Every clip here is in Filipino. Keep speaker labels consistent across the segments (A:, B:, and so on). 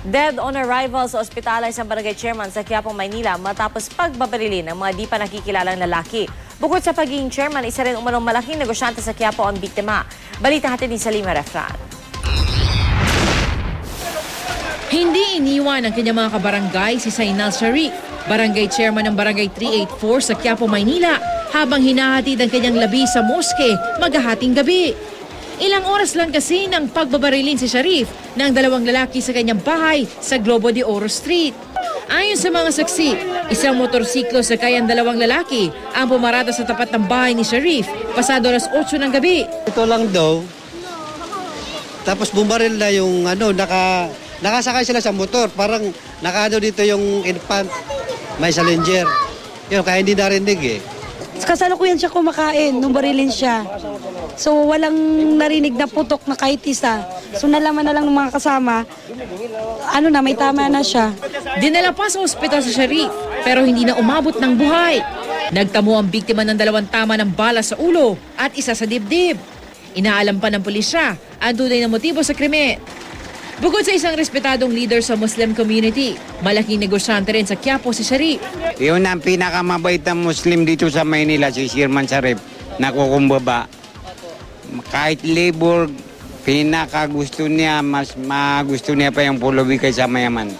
A: Dead on arrival sa ospital ay isang barangay chairman sa Quiapo, Maynila matapos pagbabarili ng mga di pa nakikilalang lalaki. Bukod sa pagiging chairman, isa rin umanong malaking negosyante sa Quiapo ang biktima. Balita natin ni Salima Refran.
B: Hindi iniwan ng kanyang mga kabarangay si Sainal Sharif, barangay chairman ng barangay 384 sa Quiapo, Maynila, habang hinahatid ang kanyang labi sa moske maghahating gabi. Ilang oras lang kasi nang pagbabarilin si Sharif ng dalawang lalaki sa kanyang bahay sa Globo de Oro Street. Ayon sa mga saksi, isang motorsiklo sakay ang dalawang lalaki ang pumarada sa tapat ng bahay ni Sharif pasado alas 8 ng gabi.
C: Ito lang daw. Tapos bumaril na yung nakasakay sila sa motor. Parang nakado dito yung infant, may Challenger. Yun, kaya hindi narinig eh.
D: Kasalukuyan siya kumakain nung barilin siya. So walang narinig na putok na kahit isa. So nalaman na lang ng mga kasama, may tama na siya.
B: Dinala pa sa ospital sa Sharif pero hindi na umabot ng buhay. Nagtamo ang biktima ng dalawang tama ng bala sa ulo at isa sa dibdib. Inaalam pa ng pulisya ang tunay na motibo sa krimen. Bukod sa isang respetadong leader sa Muslim community, malaking negosyante rin sa Quiapo si Sharif.
E: Yun ang pinakamabait na Muslim dito sa Maynila, si Chairman Sharif, nakukumbaba. Kahit labor, pinakagusto niya, mas magusto niya pa yung pulubi kaysa mayaman.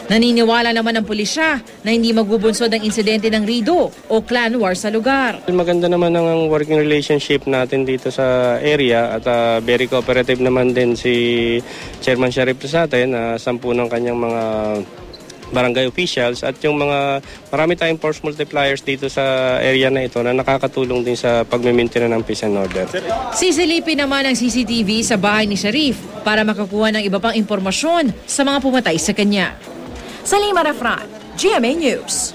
B: Naniniwala naman ng pulisya na hindi magbubunsod ang insidente ng Rido o clan war sa lugar.
F: Maganda naman ang working relationship natin dito sa area at very cooperative naman din si Chairman Sharif sa atin, 10 ng kanyang mga barangay officials at yung mga marami tayong force multipliers dito sa area na ito na nakakatulong din sa pagme-maintain ng peace and order.
B: Sisilipin naman ang CCTV sa bahay ni Sharif para makakuha ng iba pang impormasyon sa mga pumatay sa kanya. Salima Refran, GMA News.